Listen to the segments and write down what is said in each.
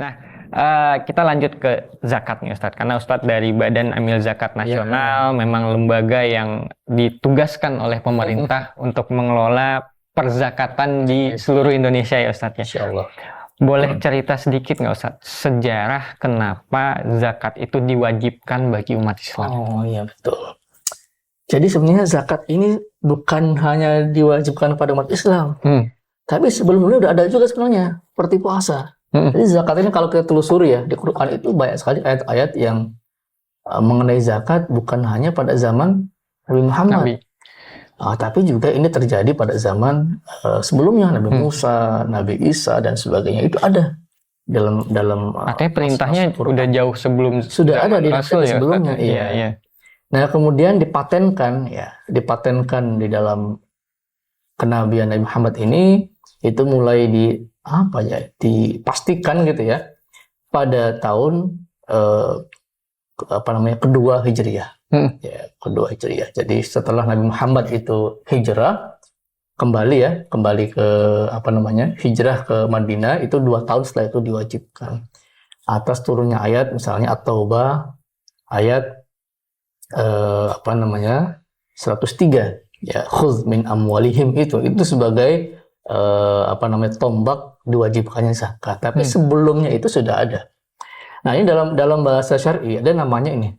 Nah, kita lanjut ke zakat nih Ustadz. Karena Ustadz dari Badan Amil Zakat Nasional memang lembaga yang ditugaskan oleh pemerintah untuk mengelola perzakatan di seluruh Indonesia ya Ustadz ya. Insyaallah. Boleh cerita sedikit nggak Ustadz sejarah kenapa zakat itu diwajibkan bagi umat Islam? Oh iya betul. Jadi sebenarnya zakat ini bukan hanya diwajibkan pada umat Islam, tapi sebelumnya udah ada juga sebenarnya seperti puasa. Jadi zakat ini kalau kita telusuri ya di Quran itu banyak sekali ayat-ayat yang mengenai zakat bukan hanya pada zaman Nabi Muhammad, tapi juga ini terjadi pada zaman sebelumnya Nabi Musa, Nabi Isa dan sebagainya itu ada dalam. Makanya perintahnya udah jauh sebelum sudah ada di Rasul ya sebelumnya. Iya. Nah kemudian dipatenkan di dalam kenabian Nabi Muhammad ini itu mulai dipastikan gitu ya pada tahun kedua Hijriah. Kedua Hijriah. Jadi setelah Nabi Muhammad itu hijrah kembali ke hijrah ke Madinah itu 2 tahun setelah itu diwajibkan atas turunnya ayat misalnya At-Taubah ayat 103 ya khudz min amwalihim itu sebagai tombak diwajibkannya zakat. Tapi sebelumnya itu sudah ada. Nah ini dalam bahasa syar'i ada namanya ini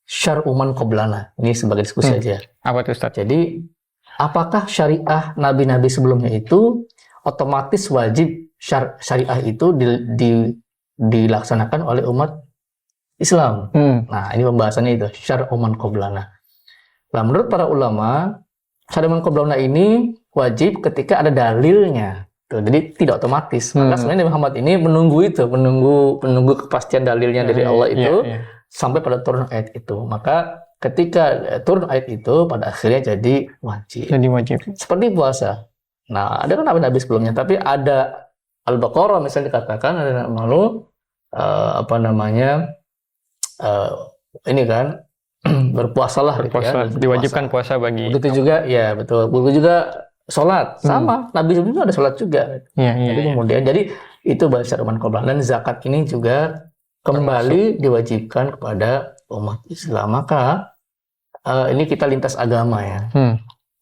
syar'u man qablana. Ini sebagai diskusi aja. Apa itu Ustaz? Jadi apakah syariah nabi-nabi sebelumnya itu otomatis wajib syariah itu dilaksanakan oleh umat Islam? Nah ini pembahasannya itu syar'u man qablana. Nah menurut para ulama syar'u man qablana ini wajib ketika ada dalilnya. Jadi tidak otomatis. Maka sebenarnya Nabi Muhammad ini menunggu kepastian dalilnya dari Allah itu sampai pada turun ayat itu. Maka ketika turun ayat itu pada akhirnya jadi wajib. Seperti puasa. Nah, ada kan nabi-nabi sebelumnya, tapi ada Al-Baqarah misalnya dikatakan ada ini kan berpuasalah gitu ya. Diwajibkan puasa bagi. Begitu juga ya betul. Begitu juga sholat sama Nabi sebelumnya ada sholat juga. Kemudian jadi itu bahasa Roman Qoblah dan zakat ini juga kembali diwajibkan kepada umat Islam. Maka ini kita lintas agama ya.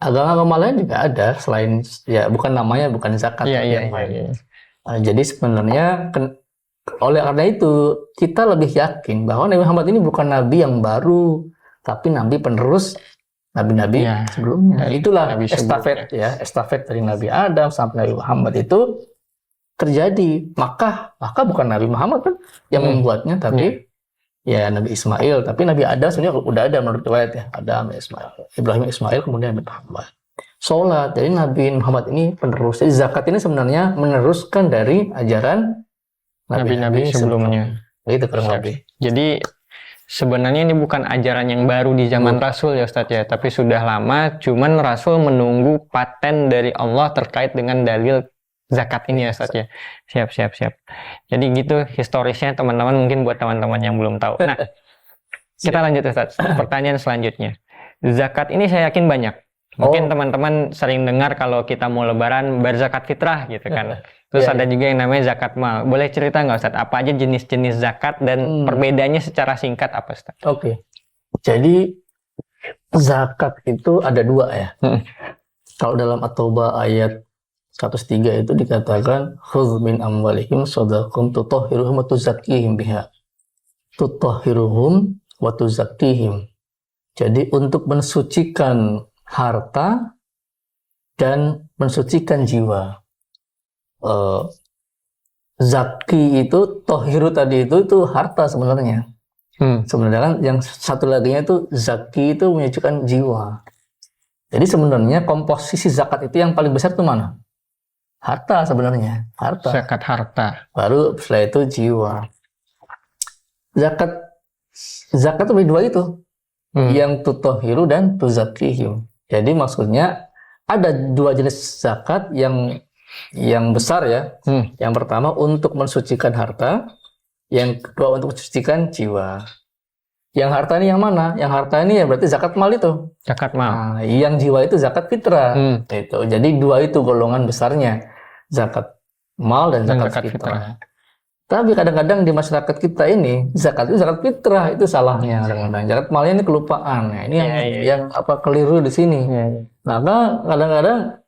Agama lain juga ada selain ya bukan zakat. Jadi sebenarnya oleh karena itu kita lebih yakin bahwa Nabi Muhammad ini bukan nabi yang baru, tapi nabi penerus nabi-nabi sebelumnya. Itulah estafet dari Nabi Adam sampai Nabi Muhammad itu terjadi. Maka bukan Nabi Muhammad kan yang membuatnya, tapi ya Nabi Ismail. Tapi Nabi Adam sebenarnya udah ada menurut riwayat ya. Adam, Ibrahim, Ismail, kemudian Nabi Muhammad. Sholat, jadi Nabi Muhammad ini penerus. Jadi zakat ini sebenarnya meneruskan dari ajaran nabi-nabi sebelumnya. Itu kurang lebih. Jadi sebenarnya ini bukan ajaran yang baru di zaman Rasul ya Ustadz ya, tapi sudah lama, cuman Rasul menunggu paten dari Allah terkait dengan dalil zakat ini ya Ustadz ya. Siap. Jadi gitu historisnya teman-teman, mungkin buat teman-teman yang belum tahu. Nah, kita lanjut Ustadz. Pertanyaan selanjutnya. Zakat ini saya yakin banyak. Mungkin teman-teman sering dengar kalau kita mau lebaran berzakat fitrah gitu kan. Terus ada juga yang namanya zakat mal. Boleh cerita nggak Ustadz? Apa aja jenis-jenis zakat dan perbedaannya secara singkat apa Ustadz? Oke. Jadi zakat itu ada 2 ya. Kalau dalam At-Taubah ayat 103 itu dikatakan khudz min amwalihim shadaqatan tutahhiruhum wa tuzakkihim biha. Tutahhiruhum wa tuzakkihim. Jadi untuk mensucikan harta dan mensucikan jiwa. Zaki itu tohiru tadi itu harta sebenarnya. Sebenarnya kan yang satu laginya itu zaki itu menyucikan jiwa. Jadi sebenarnya komposisi zakat itu yang paling besar itu mana? Harta sebenarnya. Zakat harta. Baru setelah itu jiwa. Zakat itu 2 itu. Yang tutohiru dan tuzakihim. Jadi maksudnya ada 2 jenis zakat yang besar ya. Yang pertama untuk mensucikan harta, yang kedua untuk mensucikan jiwa. Yang harta ini yang mana? Yang harta ini ya berarti zakat mal itu. Zakat mal. Nah, yang jiwa itu zakat fitrah. Itu. Jadi 2 itu golongan besarnya. Zakat mal dan zakat fitrah. Tapi kadang-kadang di masyarakat kita ini zakat itu zakat fitrah, itu salahnya kadang-kadang. Zakat malnya ini kelupaan. Nah, ini yang keliru di sini. Maka kadang-kadang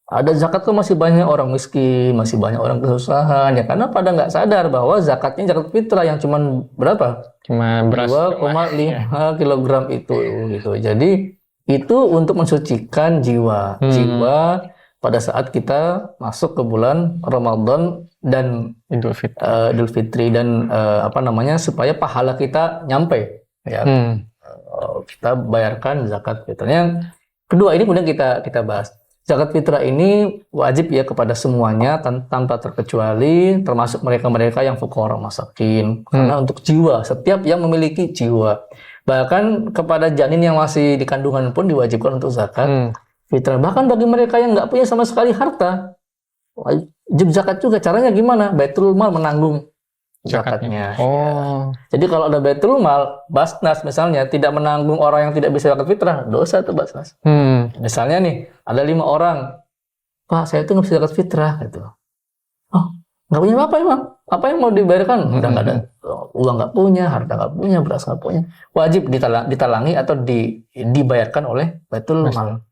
ada zakat tuh masih banyak orang miskin, masih banyak orang kesusahan ya karena pada nggak sadar bahwa zakatnya zakat fitrah yang cuman berapa? Cuma beras 2,5 kilogram itu gitu. Jadi itu untuk mensucikan jiwa pada saat kita masuk ke bulan Ramadan dan Idul Fitri dan supaya pahala kita nyampe ya. Kita bayarkan zakat fitrahnya. Kedua ini kemudian kita bahas. Zakat fitrah ini wajib ya kepada semuanya tanpa terkecuali, termasuk mereka-mereka yang fuqara masakin. Karena untuk jiwa, setiap yang memiliki jiwa. Bahkan kepada janin yang masih di kandungan pun diwajibkan untuk zakat fitrah. Bahkan bagi mereka yang nggak punya sama sekali harta, wajib zakat juga. Caranya gimana? Baitul Mal menanggung zakatnya. Jadi kalau ada Baitul Mal, Basnas misalnya tidak menanggung orang yang tidak bisa zakat fitrah, dosa itu Basnas. Misalnya nih, ada 5 orang, Pak saya itu nggak bisa zakat fitrah gitu. Oh, nggak punya apa emang? Apa yang mau dibayarkan? Udah nggak ada uang, nggak punya, harta nggak punya, beras nggak punya. Wajib ditalangi atau dibayarkan oleh Baitul Mal,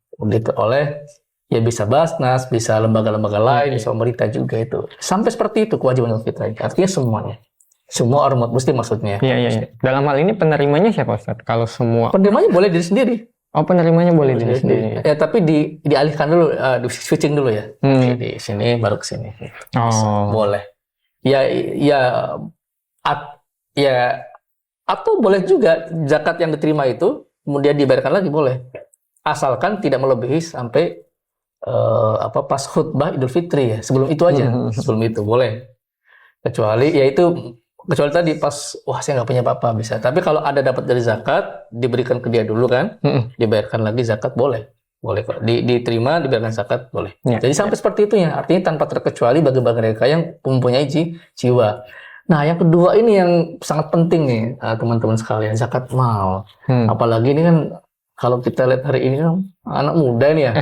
oleh ya bisa Basnas, bisa lembaga-lembaga lain, bisa pemerintah juga itu. Sampai seperti itu kewajiban zakat fitrah. Artinya semuanya. Semua orang muslim maksudnya. Iya. Dalam hal ini penerimanya siapa Ustaz? Kalau semua penerimanya boleh diri sendiri. Oh, penerimanya boleh diri sendiri. Ya, tapi dialihkan dulu, di switching dulu ya. Di sini baru ke sini. Boleh. Ya atau boleh juga zakat yang diterima itu kemudian dibayarkan lagi boleh. Asalkan tidak melebihi sampai pas khutbah Idul Fitri ya. Sebelum itu aja. Sebelum itu boleh. Kecuali tadi pas saya nggak punya apa-apa bisa. Tapi kalau ada dapat dari zakat diberikan ke dia dulu kan, dibayarkan lagi zakat boleh kok. Diterima dibayarkan zakat boleh. Jadi sampai seperti itu ya. Artinya tanpa terkecuali bagi mereka yang mempunyai jiwa. Nah yang kedua ini yang sangat penting nih teman-teman sekalian, zakat mal. Apalagi ini kan kalau kita lihat hari ini kan anak muda nih ya.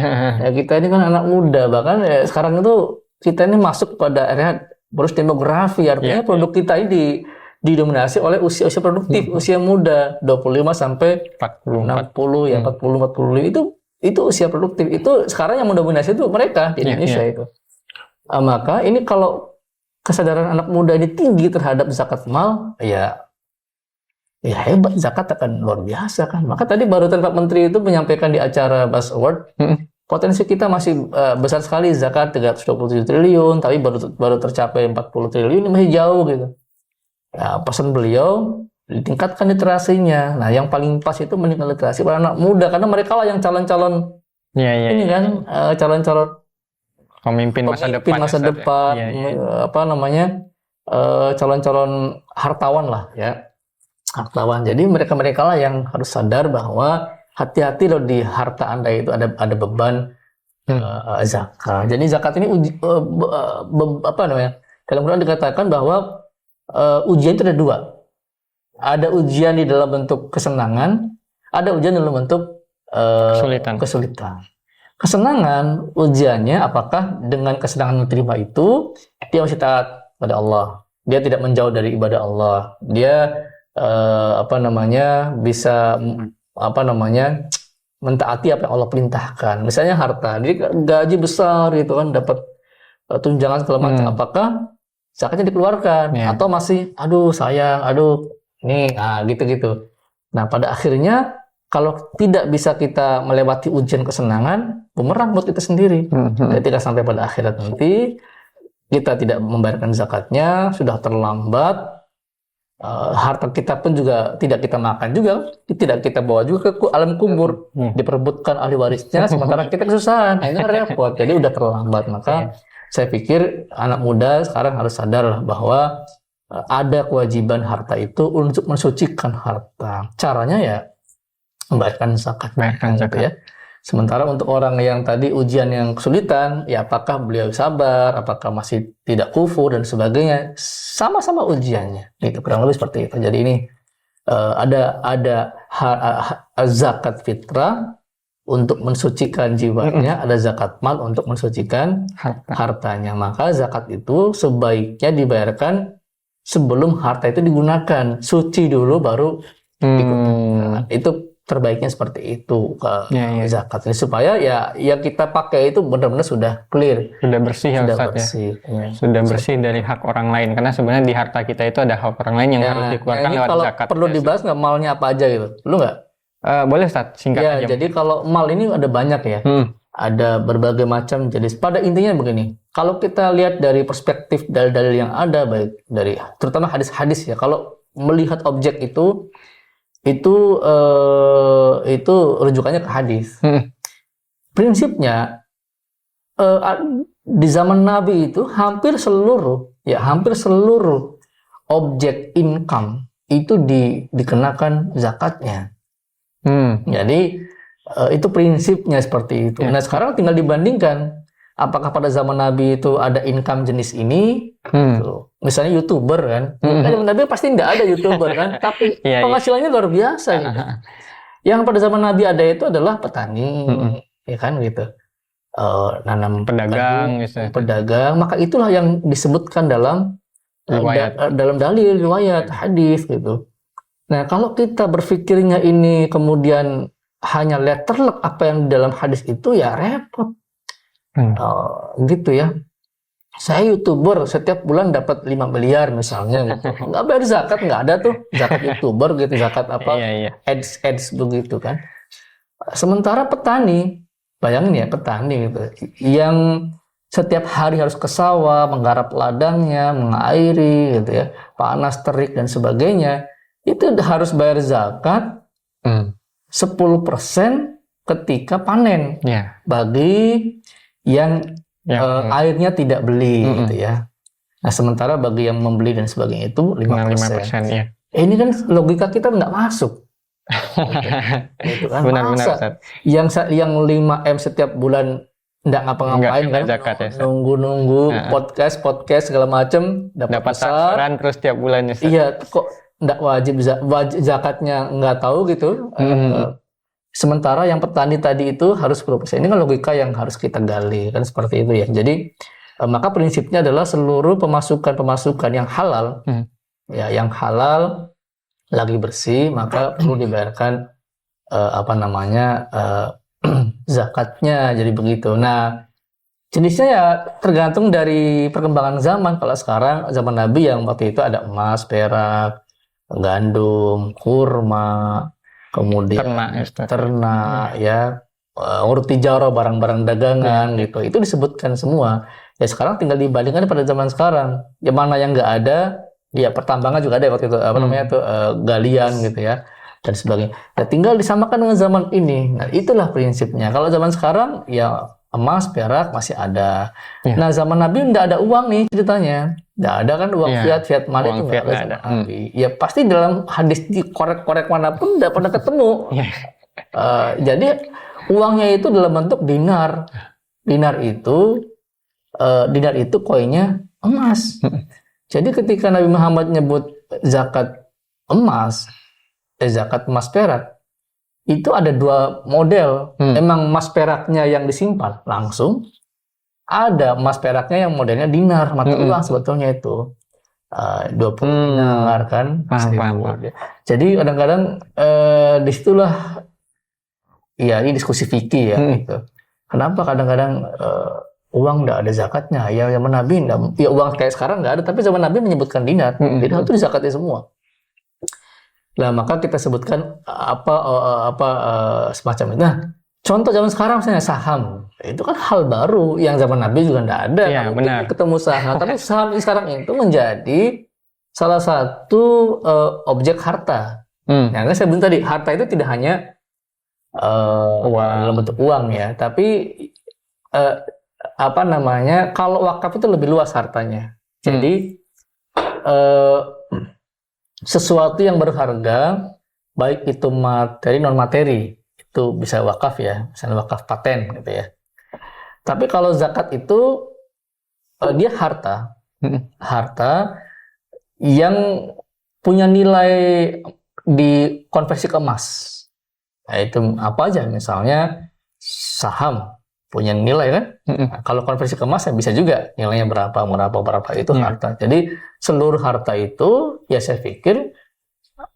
Kita ini kan anak muda, bahkan sekarang itu kita ini masuk pada area bonus demografi, artinya produk kita ini didominasi oleh usia produktif, usia muda 25 sampai 60 ya, 40 itu usia produktif. Itu sekarang yang mendominasi itu mereka di Indonesia itu. Maka ini kalau kesadaran anak muda ini tinggi terhadap zakat mal, ya hebat, zakat akan luar biasa kan. Maka tadi barusan Pak Menteri itu menyampaikan di acara Buzz Award, potensi kita masih besar sekali, zakat 327 triliun, tapi baru tercapai 40 triliun, ini masih jauh gitu. Nah, pesan beliau ditingkatkan literasinya. Nah, yang paling pas itu meningkatkan literasi pada anak muda, karena mereka lah yang calon-calon ini kan calon-calon pemimpin masa depan, calon-calon hartawan lah ya. Hartawan. Jadi mereka lah yang harus sadar bahwa hati-hati loh di harta Anda itu ada beban zakat. Jadi zakat ini dalam Quran dikatakan bahwa ujian itu ada 2. Ada ujian di dalam bentuk kesenangan, ada ujian dalam bentuk kesulitan. Kesenangan ujiannya apakah dengan kesenangan yang diterima itu dia masih taat pada Allah. Dia tidak menjauh dari ibadah Allah. Dia bisa mentaati apa yang Allah perintahkan. Misalnya harta, jadi gaji besar gitu kan, dapat tunjangan segala macam. Apakah zakatnya dikeluarkan atau masih sayang, ini gitu. Nah, pada akhirnya kalau tidak bisa kita melewati ujian kesenangan, bumerang buat kita sendiri. Ketika sampai pada akhirat nanti kita tidak membayarkan zakatnya, sudah terlambat. Harta kita pun juga tidak kita makan juga, tidak kita bawa juga ke alam kubur, diperebutkan ahli warisnya, sementara kita kesusahan. Nah, ini repot, jadi udah terlambat. Maka saya pikir anak muda sekarang harus sadar lah bahwa ada kewajiban harta itu untuk mensucikan harta. Caranya ya membayarkan zakat. Gitu ya. Sementara untuk orang yang tadi ujian yang kesulitan, ya apakah beliau sabar, apakah masih tidak kufur dan sebagainya, sama-sama ujiannya. Gitu, kurang lebih seperti itu. Jadi ini ada zakat fitrah untuk mensucikan jiwanya, ada zakat mal untuk mensucikan hartanya. Maka zakat itu sebaiknya dibayarkan sebelum harta itu digunakan, suci dulu baru digunakan. Itu terbaiknya seperti itu zakat ini, supaya ya kita pakai itu benar-benar sudah clear, sudah bersih ya sudah Ustaz bersih, ya. Sudah bersih dari hak orang lain, karena sebenarnya di harta kita itu ada hak orang lain yang harus dikeluarkan lewat kalau zakat. Perlu dibahas nggak malnya apa aja gitu, perlu nggak? Boleh Ustaz, singkat aja. Jadi kalau mal ini ada banyak ya. Ada berbagai macam jenis. Pada intinya begini, kalau kita lihat dari perspektif dalil-dalil yang ada, baik dari terutama hadis-hadis ya, kalau melihat objek itu rujukannya ke hadis. Prinsipnya di zaman Nabi itu hampir seluruh objek income itu dikenakan zakatnya. Jadi itu prinsipnya seperti itu. Nah sekarang tinggal dibandingkan, apakah pada zaman Nabi itu ada income jenis ini? Gitu. Misalnya YouTuber kan, zaman Nabi pasti nggak ada YouTuber kan, tapi penghasilannya luar biasa. Gitu. Yang pada zaman Nabi ada itu adalah petani, ya kan gitu, nanam pedagang. Maka itulah yang disebutkan dalam dalil riwayat hadis gitu. Nah kalau kita berpikirnya ini kemudian hanya letterlek apa yang di dalam hadis itu, ya repot. Gitu ya. Saya YouTuber setiap bulan dapat 5 miliar misalnya gitu. Nggak bayar zakat, nggak ada tuh zakat YouTuber gitu, zakat apa ads begitu kan. Sementara petani, bayangin ya petani gitu, yang setiap hari harus ke sawah, menggarap ladangnya, mengairi gitu ya, panas terik dan sebagainya, itu harus bayar zakat 10% ketika panen bagi yang airnya tidak beli gitu ya. Nah sementara bagi yang membeli dan sebagainya itu 5%. Ini kan logika kita nggak masuk. Gitu kan. Benar-benar. Yang 5M setiap bulan nggak ngapa-ngapain kan, nunggu podcast segala macam dapat sasaran terus tiap bulannya. Iya, kok nggak wajib zakatnya nggak tahu gitu. Sementara yang petani tadi itu harus 10%. Ini kan logika yang harus kita gali kan, seperti itu ya. Jadi maka prinsipnya adalah seluruh pemasukan yang halal, yang halal lagi bersih, maka perlu dibayarkan zakatnya. Jadi begitu. Nah jenisnya ya tergantung dari perkembangan zaman. Kalau sekarang zaman Nabi yang waktu itu ada emas, perak, gandum, kurma, kemudian ternak ya, urut tijarah, barang-barang dagangan gitu, itu disebutkan semua. Ya sekarang tinggal dibandingkan pada zaman sekarang, yang mana yang nggak ada, ya pertambangan juga ada waktu itu, galian gitu ya dan sebagainya. Ya tinggal disamakan dengan zaman ini. Nah itulah prinsipnya. Kalau zaman sekarang ya emas, perak masih ada. Nah zaman Nabi nggak ada uang nih ceritanya. Nggak ada kan uang fiat money itu nggak ada. Ya pasti dalam hadis dikorek-korek manapun nggak pernah ketemu. Jadi uangnya itu dalam bentuk dinar. Dinar itu koinnya emas. Jadi ketika Nabi Muhammad nyebut zakat emas perak, itu ada 2 model. Emang emas peraknya yang disimpan langsung, ada emas peraknya yang modelnya dinar, mata uang sebetulnya itu 20 dinar kan. Jadi kadang-kadang disitulah ya ini diskusi fikih ya gitu. Kenapa kadang-kadang uang nggak ada zakatnya? Ya zaman Nabi ya uang kayak sekarang nggak ada, tapi zaman Nabi menyebutkan dinar. Dinar itu dizakati semua. Nah maka kita sebutkan semacam itu. Nah contoh zaman sekarang misalnya saham, itu kan hal baru yang zaman Nabi juga nggak ada. Benar. Ketemu saham, tapi saham sekarang itu menjadi salah satu objek harta. Nah kan saya bilang tadi harta itu tidak hanya dalam bentuk uang ya, tapi kalau wakaf itu lebih luas hartanya. Jadi sesuatu yang berharga, baik itu materi non materi, itu bisa wakaf ya, misalnya wakaf paten gitu ya. Tapi kalau zakat itu dia harta yang punya nilai dikonversi ke emas. Nah, itu apa aja? Misalnya saham punya nilai kan. Nah, kalau konversi ke emas ya bisa juga nilainya berapa itu harta. Jadi seluruh harta itu ya saya pikir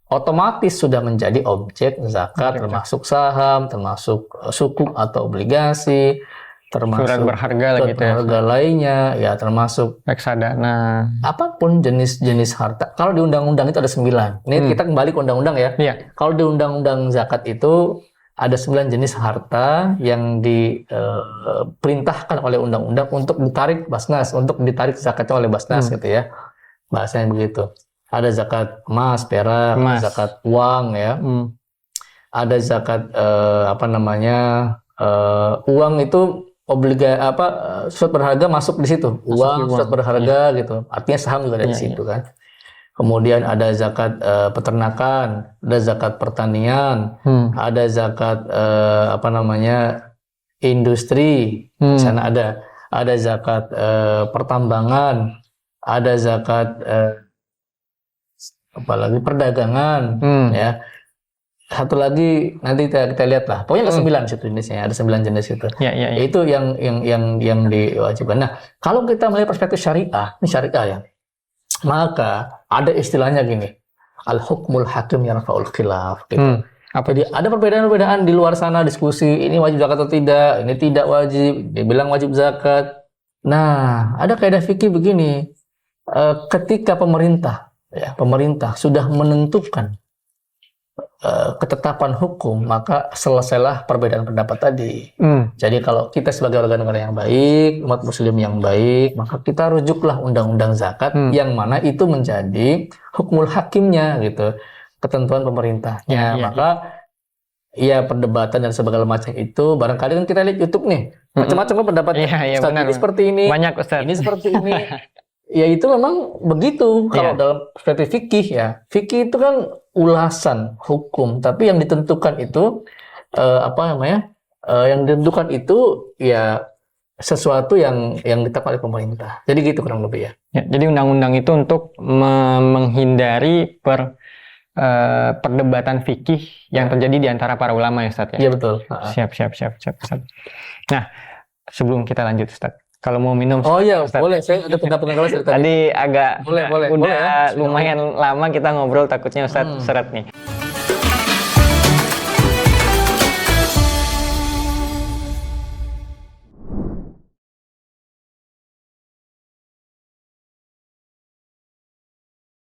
otomatis sudah menjadi objek zakat, termasuk saham, termasuk sukuk atau obligasi, termasuk surat berharga lah gitu berharga lainnya, ya termasuk reksadana, apapun jenis-jenis harta. Kalau di undang-undang itu ada 9. Ini kita kembali ke undang-undang ya. Kalau di undang-undang zakat itu ada 9 jenis harta yang diperintahkan oleh undang-undang untuk ditarik Basnas, untuk ditarik zakatnya oleh Basnas gitu ya. Bahasanya begitu. Ada zakat emas, perak, zakat uang ya. Ada zakat uang itu surat berharga masuk di situ. Surat berharga gitu. Artinya saham juga ada di situ kan. Kemudian ada zakat peternakan, ada zakat pertanian, ada zakat industri, di sana ada zakat pertambangan, ada zakat perdagangan, ya. Satu lagi nanti kita lihat lah. Pokoknya ada 9 situ jenisnya, ada 9 jenis itu. Itu yang diwajibkan. Nah, kalau kita melihat perspektif syariah, ini syariah ya. Maka ada istilahnya gini, al-hukmul hakim yarfa'ul khilaf gitu. Jadi ada perbedaan-perbedaan di luar sana diskusi, ini wajib zakat atau tidak, ini tidak wajib, dia bilang wajib zakat. Nah, ada kaidah fikih begini, ketika pemerintah sudah menentukan ketetapan hukum, maka selesailah perbedaan pendapat tadi. Jadi kalau kita sebagai warga negara yang baik, umat muslim yang baik, maka kita rujuklah undang-undang zakat yang mana itu menjadi hukmul hakimnya gitu, ketentuan pemerintahnya. Maka ya perdebatan dan segala macam itu barangkali kan kita lihat YouTube nih, macam-macam kan pendapat. Ustaz, ini seperti ini, banyak Ustaz. Ini seperti ini. Ya itu memang begitu kalau dalam perspektif fikih ya. Fikih itu kan ulasan hukum, tapi yang ditentukan itu yang ditentukan itu ya sesuatu yang ditetapkan oleh pemerintah. Jadi gitu kurang lebih ya. Jadi undang-undang itu untuk menghindari perdebatan fikih yang terjadi di antara para ulama ya Ustaz ya. Iya betul. Siap. Nah, sebelum kita lanjut Ustaz, kalau mau minum. Oh iya, Ustaz, boleh. Saya ada pendapat tadi agak boleh, udah ya. lumayan lama kita ngobrol, takutnya Ustaz seret nih.